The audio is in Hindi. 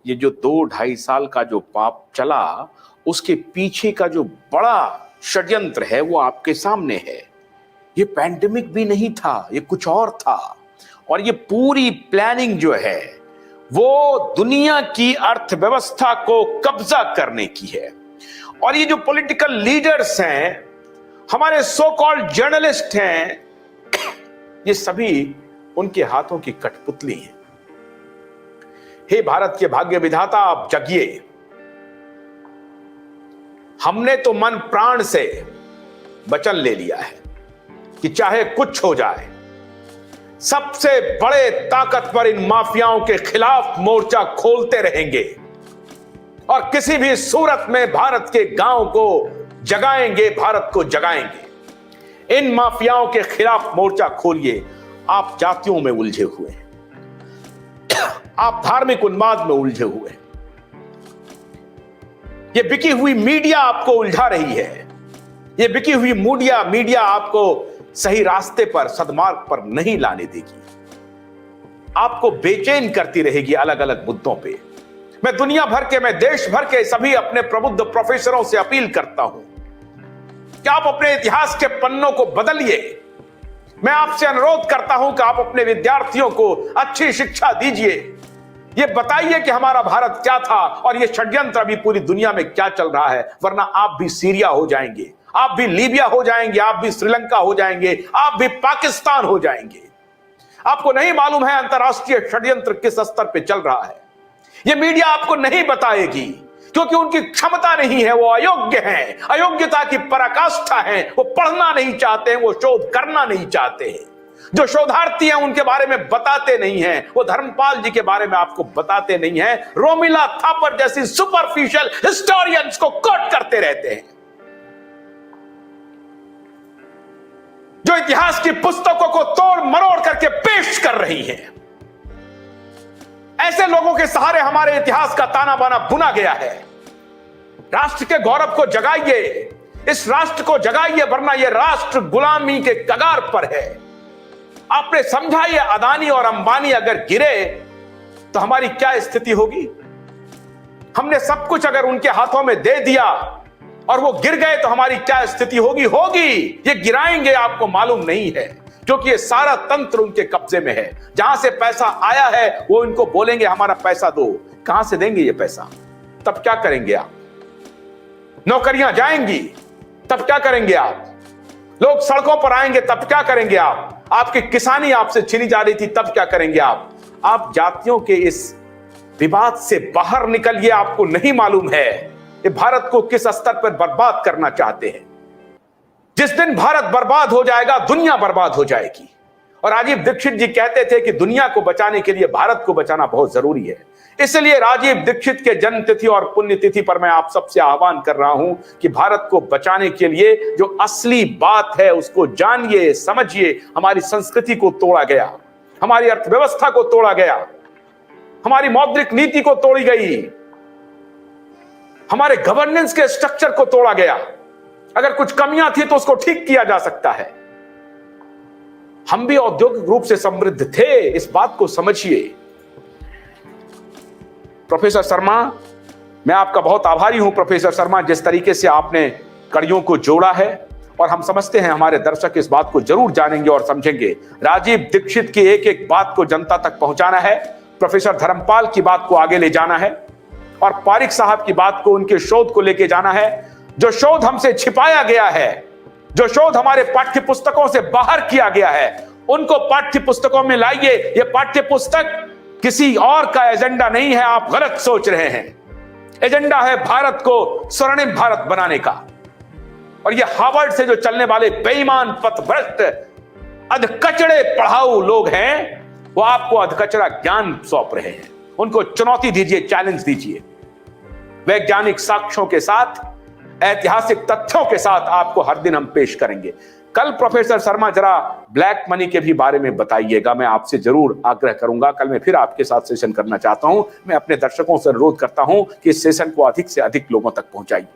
ये जो 2-2.5 साल का जो पाप चला, उसके पीछे का जो बड़ा षड्यंत्र है वो आपके सामने है। ये पैंडेमिक भी नहीं था, ये कुछ और था। और ये पूरी प्लानिंग जो है वो दुनिया की अर्थव्यवस्था को कब्जा करने की है। और ये जो पॉलिटिकल लीडर्स हैं, हमारे सो कॉल्ड जर्नलिस्ट हैं, ये सभी उनके हाथों की कठपुतली हैं। हे भारत के भाग्य विधाता, आप जगिए। हमने तो मन प्राण से वचन ले लिया है कि चाहे कुछ हो जाए, सबसे बड़े ताकतवर इन माफियाओं के खिलाफ मोर्चा खोलते रहेंगे और किसी भी सूरत में भारत के गांव को जगाएंगे, भारत को जगाएंगे। इन माफियाओं के खिलाफ मोर्चा खोलिए। आप जातियों में उलझे हुए हैं, आप धार्मिक उन्माद में उलझे हुए हैं। ये बिकी हुई मीडिया आपको उलझा रही है। ये बिकी हुई मीडिया आपको सही रास्ते पर, सद्मार्ग पर नहीं लाने देगी। आपको बेचैन करती रहेगी अलग अलग मुद्दों पे। मैं दुनिया भर के, मैं देश भर के सभी अपने प्रबुद्ध प्रोफेसरों से अपील करता हूं कि आप अपने इतिहास के पन्नों को बदलिए। मैं आपसे अनुरोध करता हूं कि आप अपने विद्यार्थियों को अच्छी शिक्षा दीजिए। ये बताइए कि हमारा भारत क्या था और ये षड्यंत्र अभी पूरी दुनिया में क्या चल रहा है, वरना आप भी सीरिया हो जाएंगे, आप भी लीबिया हो जाएंगे, आप भी श्रीलंका हो जाएंगे, आप भी पाकिस्तान हो जाएंगे। आपको नहीं मालूम है अंतरराष्ट्रीय षड्यंत्र किस स्तर पे चल रहा है। ये मीडिया आपको नहीं बताएगी क्योंकि उनकी क्षमता नहीं है, वो अयोग्य हैं, अयोग्यता की पराकाष्ठा है। वो पढ़ना नहीं चाहते हैं, वो शोध करना नहीं चाहते हैं। जो शोधार्थी हैं उनके बारे में बताते नहीं हैं, वो धर्मपाल जी के बारे में आपको बताते नहीं हैं। रोमिला थापर जैसी सुपरफिशियल हिस्टोरियंस को कोट करते रहते हैं, जो इतिहास की पुस्तकों को तोड़ मरोड़ करके पेश कर रही हैं। ऐसे लोगों के सहारे हमारे इतिहास का ताना बाना बुना गया है। राष्ट्र के गौरव को जगाइए, इस राष्ट्र को जगाइए, वरना यह राष्ट्र गुलामी के कगार पर है। आपने समझा, ये अदानी और अंबानी अगर गिरे तो हमारी क्या स्थिति होगी। हमने सब कुछ अगर उनके हाथों में दे दिया और वो गिर गए तो हमारी क्या स्थिति होगी। ये गिराएंगे, आपको मालूम नहीं है, क्योंकि ये सारा तंत्र उनके कब्जे में है। जहां से पैसा आया है वो इनको बोलेंगे हमारा पैसा दो। कहां से देंगे ये पैसा? तब क्या करेंगे आप? नौकरियां जाएंगी, तब क्या करेंगे आप? लोग सड़कों पर आएंगे, तब क्या करेंगे आप? आपकी किसानी आपसे छीनी जा रही थी, तब क्या करेंगे आप? आप जातियों के इस विवाद से बाहर निकलिए। आपको नहीं मालूम है ये भारत को किस स्तर पर बर्बाद करना चाहते हैं। जिस दिन भारत बर्बाद हो जाएगा, दुनिया बर्बाद हो जाएगी। और राजीव दीक्षित जी कहते थे कि दुनिया को बचाने के लिए भारत को बचाना बहुत जरूरी है। इसलिए राजीव दीक्षित के जन्म तिथि और पुण्यतिथि पर मैं आप सबसे आह्वान कर रहा हूं कि भारत को बचाने के लिए जो असली बात है उसको जानिए, समझिए। हमारी संस्कृति को तोड़ा गया, हमारी अर्थव्यवस्था को तोड़ा गया, हमारी मौद्रिक नीति को तोड़ी गई, हमारे गवर्नेंस के स्ट्रक्चर को तोड़ा गया। अगर कुछ कमियां थी तो उसको ठीक किया जा सकता है। हम भी औद्योगिक रूप से समृद्ध थे, इस बात को समझिए। प्रोफेसर शर्मा, मैं आपका बहुत आभारी हूं। प्रोफेसर शर्मा, जिस तरीके से आपने कड़ियों को जोड़ा है, और हम समझते हैं हमारे दर्शक इस बात को जरूर जानेंगे और समझेंगे। राजीव दीक्षित की एक एक बात को जनता तक पहुंचाना है, प्रोफेसर धर्मपाल की बात को आगे ले जाना है, और पारिक साहब की बात को, उनके शोध को लेके जाना है। जो शोध हमसे छिपाया गया है, जो शोध हमारे पाठ्य पुस्तकों से बाहर किया गया है, उनको पाठ्य पुस्तकों में लाइए। यह पाठ्य पुस्तक किसी और का एजेंडा नहीं है, आप गलत सोच रहे हैं। एजेंडा है भारत को स्वर्णिम भारत बनाने का। और ये हार्वर्ड से जो चलने वाले बेईमान, पथभ्रष्ट, अधकचड़े पढ़ाऊ लोग हैं, वो आपको अधकचरा ज्ञान सौंप रहे हैं। उनको चुनौती दीजिए, चैलेंज दीजिए। वैज्ञानिक साक्ष्यों के साथ, ऐतिहासिक तथ्यों के साथ आपको हर दिन हम पेश करेंगे। कल प्रोफेसर शर्मा जरा ब्लैक मनी के भी बारे में बताइएगा, मैं आपसे जरूर आग्रह करूंगा। कल मैं फिर आपके साथ सेशन करना चाहता हूं। मैं अपने दर्शकों से अनुरोध करता हूं कि इस सेशन को अधिक से अधिक लोगों तक पहुंचाइए।